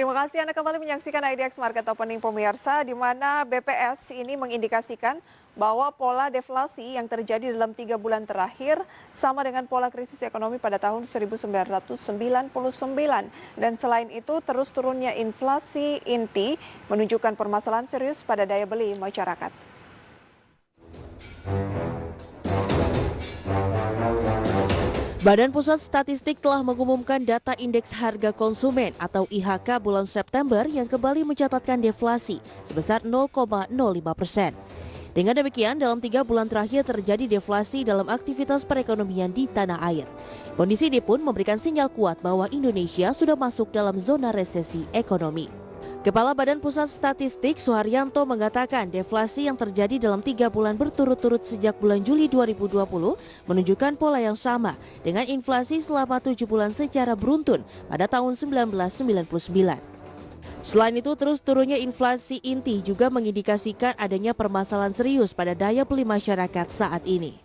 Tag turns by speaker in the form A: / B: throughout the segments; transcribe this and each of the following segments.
A: Terima kasih Anda kembali menyaksikan IDX Market Opening pemirsa, di mana BPS ini mengindikasikan bahwa pola deflasi yang terjadi dalam 3 bulan terakhir sama dengan pola krisis ekonomi pada tahun 1999. Dan selain itu, terus turunnya inflasi inti menunjukkan permasalahan serius pada daya beli masyarakat.
B: Badan Pusat Statistik telah mengumumkan data Indeks Harga Konsumen atau IHK bulan September yang kembali mencatatkan deflasi sebesar 0,05%. Dengan demikian, dalam 3 bulan terakhir terjadi deflasi dalam aktivitas perekonomian di tanah air. Kondisi ini pun memberikan sinyal kuat bahwa Indonesia sudah masuk dalam zona resesi ekonomi. Kepala Badan Pusat Statistik Suharyanto mengatakan deflasi yang terjadi dalam 3 bulan berturut-turut sejak bulan Juli 2020 menunjukkan pola yang sama dengan inflasi selama 7 bulan secara beruntun pada tahun 1999. Selain itu, terus turunnya inflasi inti juga mengindikasikan adanya permasalahan serius pada daya beli masyarakat saat ini.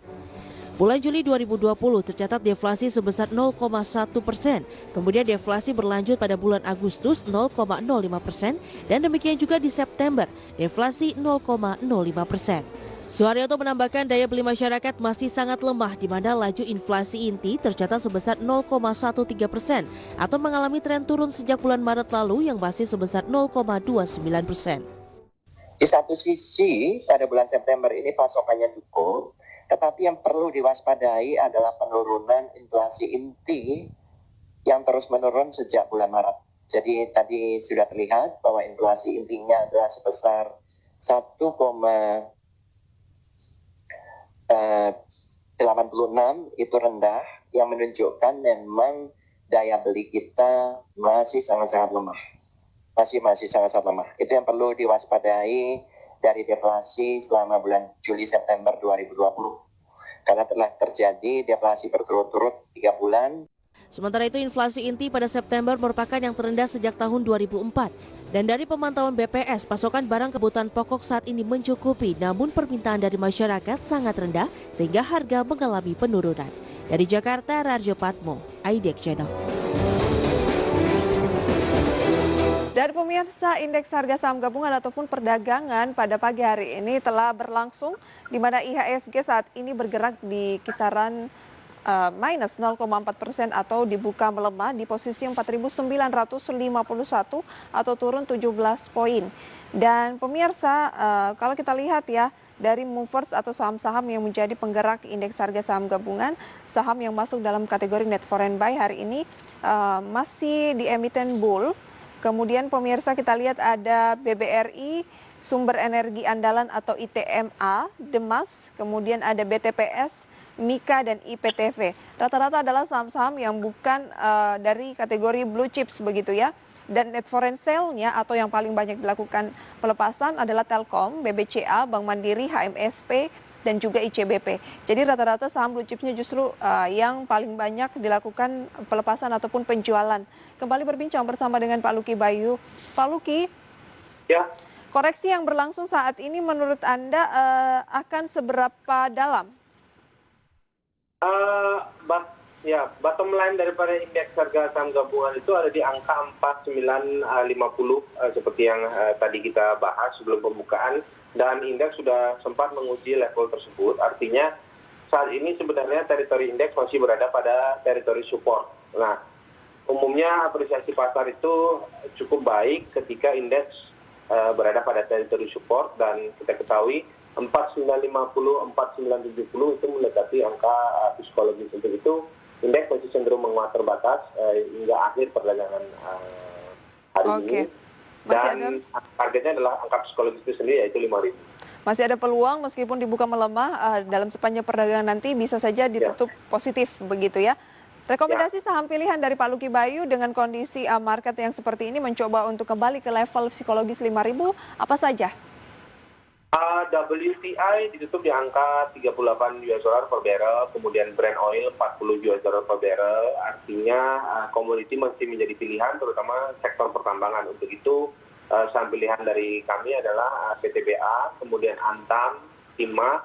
B: Bulan Juli 2020 tercatat deflasi sebesar 0,1%, kemudian deflasi berlanjut pada bulan Agustus 0,05%, dan demikian juga di September, deflasi 0,05%. Suharyanto menambahkan daya beli masyarakat masih sangat lemah di mana laju inflasi inti tercatat sebesar 0,13% atau mengalami tren turun sejak bulan Maret lalu yang masih sebesar 0,29%.
C: Di satu sisi, pada bulan September ini pasokannya cukup, tetapi yang perlu diwaspadai adalah penurunan inflasi inti yang terus menurun sejak bulan Maret. Jadi tadi sudah terlihat bahwa inflasi intinya adalah sebesar 1,86, itu rendah, yang menunjukkan memang daya beli kita masih sangat-sangat lemah. Masih sangat-sangat lemah. Itu yang perlu diwaspadai dari deflasi selama bulan Juli-September 2020. Karena telah terjadi deflasi berturut-turut 3 bulan.
B: Sementara itu, inflasi inti pada September merupakan yang terendah sejak tahun 2004. Dan dari pemantauan BPS, pasokan barang kebutuhan pokok saat ini mencukupi, namun permintaan dari masyarakat sangat rendah sehingga harga mengalami penurunan. Dari Jakarta, Rarjo Patmo, IDX Channel.
A: Dan pemirsa, indeks harga saham gabungan ataupun perdagangan pada pagi hari ini telah berlangsung, di mana IHSG saat ini bergerak di kisaran minus 0,4% atau dibuka melemah di posisi 4.951 atau turun 17 poin. Dan pemirsa, kalau kita lihat ya, dari movers atau saham-saham yang menjadi penggerak indeks harga saham gabungan, saham yang masuk dalam kategori net foreign buy hari ini masih di emiten bull. Kemudian pemirsa, kita lihat ada BBRI, Sumber Energi Andalan atau ITMA, Demas, kemudian ada BTPS, Mika, dan IPTV. Rata-rata adalah saham-saham yang bukan dari kategori blue chips begitu ya. Dan net foreign sale-nya atau yang paling banyak dilakukan pelepasan adalah Telkom, BBCA, Bank Mandiri, HMSP, dan juga ICBP. Jadi rata-rata saham blue chipsnya justru yang paling banyak dilakukan pelepasan ataupun penjualan. Kembali berbincang bersama dengan Pak Luki Bayu. Pak Luki,
D: ya,
A: koreksi yang berlangsung saat ini menurut Anda akan seberapa dalam?
D: Bottom line daripada indeks harga saham gabungan itu ada di angka 4950 seperti yang tadi kita bahas sebelum pembukaan, dan indeks sudah sempat menguji level tersebut. Artinya saat ini sebenarnya teritori indeks masih berada pada teritori support. Nah, umumnya apresiasi pasar itu cukup baik ketika indeks berada pada teritori support, dan kita ketahui 4950, 4970 itu mendekati angka psikologis. Untuk itu indeks masih cenderung menguat terbatas hingga akhir perdagangan hari ini. Dan targetnya adalah angka psikologis itu sendiri, yaitu 5.000.
A: Masih ada peluang meskipun dibuka melemah dalam sepanjang perdagangan nanti bisa saja ditutup positif begitu ya. Rekomendasi saham pilihan dari Pak Luki Bayu dengan kondisi market yang seperti ini mencoba untuk kembali ke level psikologis 5.000 apa saja?
D: WTI ditutup di angka 38 US dollar per barrel, kemudian Brent oil 40 US dollar per barrel. Artinya komoditi masih menjadi pilihan, terutama sektor pertambangan. Untuk itu saham pilihan dari kami adalah PTBA, kemudian Antam, Timah,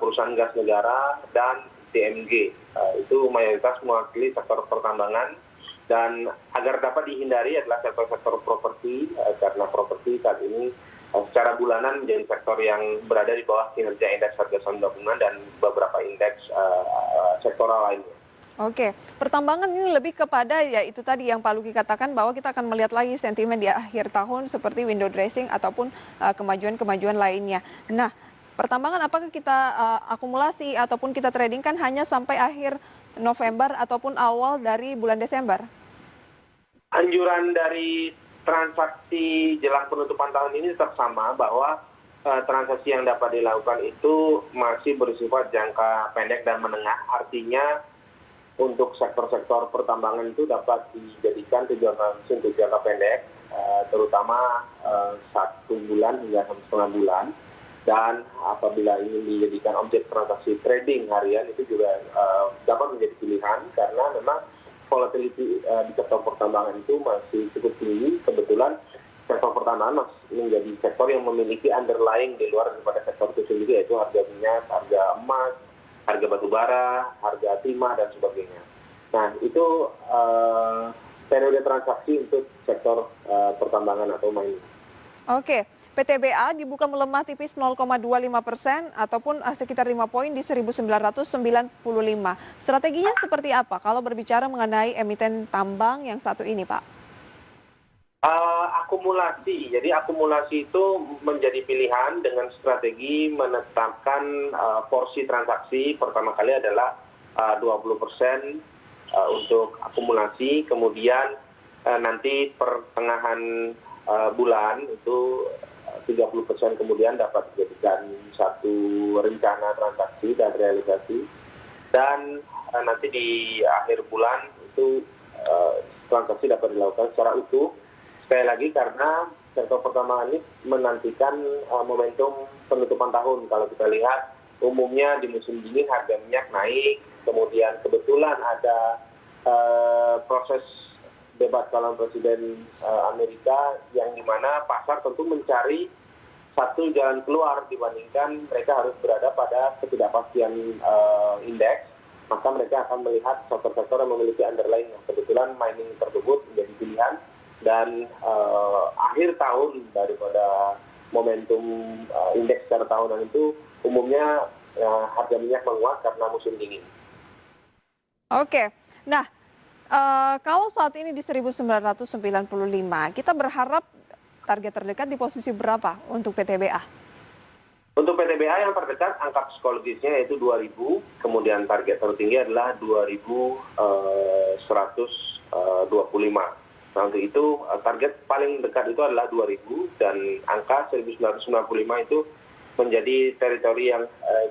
D: perusahaan gas negara, dan TMG. Itu mayoritas mewakili sektor pertambangan. Dan agar dapat dihindari adalah sektor-sektor properti, karena properti saat ini secara bulanan menjadi sektor yang berada di bawah kinerja indeks harga saham gabungan dan beberapa indeks sektoral lainnya.
A: Oke, pertambangan ini lebih kepada ya itu tadi yang Pak Luki katakan bahwa kita akan melihat lagi sentimen di akhir tahun seperti window dressing ataupun kemajuan-kemajuan lainnya. Nah, pertambangan apakah kita akumulasi ataupun kita trading kan hanya sampai akhir November ataupun awal dari bulan Desember?
D: Anjuran dari transaksi jelang penutupan tahun ini tetap sama, bahwa transaksi yang dapat dilakukan itu masih bersifat jangka pendek dan menengah. Artinya untuk sektor-sektor pertambangan itu dapat dijadikan tujuan langsung untuk jangka pendek, terutama 1 bulan hingga 1,5 bulan. Dan apabila ini dijadikan objek transaksi trading harian itu juga dapat menjadi pilihan, karena memang volatility di sektor pertambangan itu masih cukup tinggi. Kebetulan sektor pertambangan masih menjadi sektor yang memiliki underlying di luar daripada sektor itu sendiri, yaitu harga minyak, harga emas, harga batu bara, harga timah, dan sebagainya. Nah, itu periode transaksi untuk sektor pertambangan atau mining.
A: Oke, PTBA dibuka melemah tipis 0,25% ataupun sekitar 5 poin di 1995. Strateginya seperti apa kalau berbicara mengenai emiten tambang yang satu ini, Pak?
D: Akumulasi. Jadi akumulasi itu menjadi pilihan dengan strategi menetapkan porsi transaksi. Pertama kali adalah 20% untuk akumulasi, kemudian nanti pertengahan bulan itu 30% kemudian dapat dijadikan satu rencana transaksi dan realisasi, dan nanti di akhir bulan itu transaksi dapat dilakukan secara utuh. Sekali lagi karena sektor pertambangan ini menantikan momentum penutupan tahun. Kalau kita lihat umumnya di musim dingin harga minyak naik, kemudian kebetulan ada proses debat calon presiden Amerika yang dimana pasar tentu mencari satu jalan keluar dibandingkan mereka harus berada pada ketidakpastian indeks, maka mereka akan melihat sektor-sektor yang memiliki underlying. Kebetulan mining tersebut menjadi pilihan, dan akhir tahun daripada momentum indeks secara tahunan itu umumnya harga minyak menguat karena musim dingin.
A: Oke, nah kalau saat ini di 1995, kita berharap target terdekat di posisi berapa untuk PTBA?
D: Untuk PTBA yang terdekat angka psikologisnya yaitu 2000, kemudian target tertinggi adalah 2125. Nah, untuk itu target paling dekat itu adalah 2000, dan angka 1995 itu menjadi teritori yang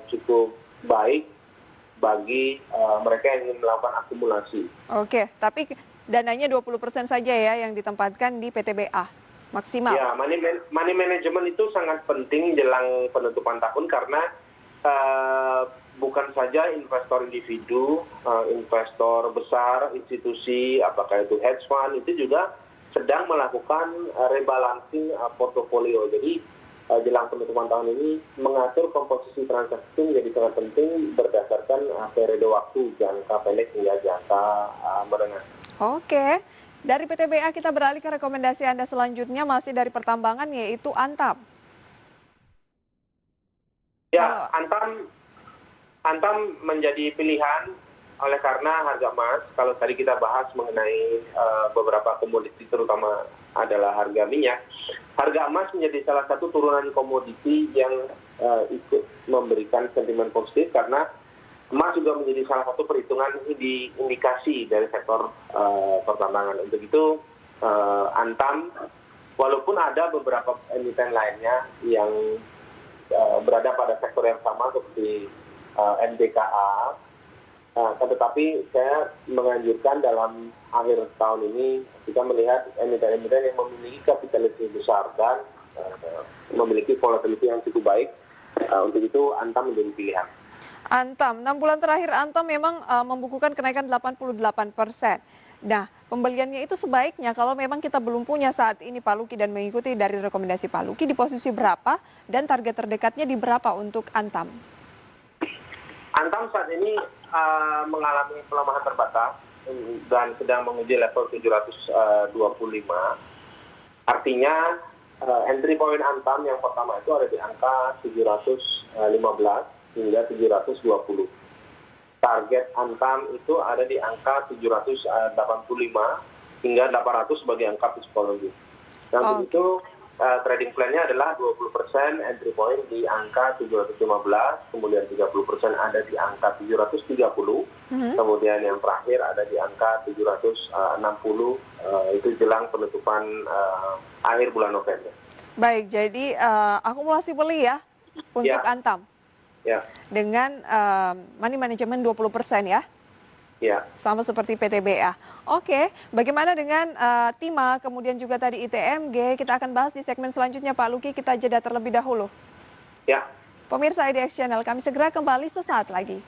D: cukup baik bagi mereka yang ingin melakukan akumulasi.
A: Oke, tapi dananya 20% saja ya yang ditempatkan di PTBA maksimal.
D: Ya, money management itu sangat penting jelang penutupan tahun, karena bukan saja investor individu, investor besar, institusi, apakah itu hedge fund, itu juga sedang melakukan rebalancing portofolio. Jadi jelang penutupan tahun ini mengatur komposisi transaksi menjadi sangat penting berdasarkan periode waktu jangka pendek hingga jangka menengah.
A: Oke, dari PTBA kita beralih ke rekomendasi Anda selanjutnya, masih dari pertambangan, yaitu Antam.
D: Ya, Antam menjadi pilihan oleh karena harga emas. Kalau tadi kita bahas mengenai beberapa komoditi, terutama adalah harga minyak, harga emas menjadi salah satu turunan komoditi yang ikut memberikan sentimen positif, karena emas juga menjadi salah satu perhitungan di indikasi dari sektor pertambangan. Untuk itu Antam, walaupun ada beberapa emiten lainnya yang berada pada sektor yang sama seperti MDKA, tetapi saya menganjurkan dalam akhir tahun ini kita melihat emiten-emiten yang memiliki kapitalisasi besar dan memiliki volatility yang cukup baik. Untuk itu Antam menjadi pilihan.
A: Antam, 6 bulan terakhir Antam memang membukukan kenaikan 88%. Nah, pembeliannya itu sebaiknya kalau memang kita belum punya saat ini Pak Luki dan mengikuti dari rekomendasi Pak Luki, di posisi berapa dan target terdekatnya di berapa untuk Antam?
D: Antam saat ini mengalami pelemahan terbatas dan sedang menguji level 725. Artinya entry point Antam yang pertama itu ada di angka 715 hingga 720. Target Antam itu ada di angka 785 hingga 800 sebagai angka psikologi. Dan begitu trading plan-nya adalah 20% entry point di angka 715, kemudian 30% ada di angka 730, kemudian yang terakhir ada di angka 760, itu jelang penutupan akhir bulan November.
A: Baik, jadi akumulasi beli ya untuk Antam.
D: Ya.
A: Dengan money management 20% ya?
D: Ya.
A: Sama seperti PTBA. Oke, bagaimana dengan Tima, kemudian juga tadi ITMG, kita akan bahas di segmen selanjutnya Pak Luki, kita jeda terlebih dahulu.
D: Ya.
A: Pemirsa IDX Channel, kami segera kembali sesaat lagi.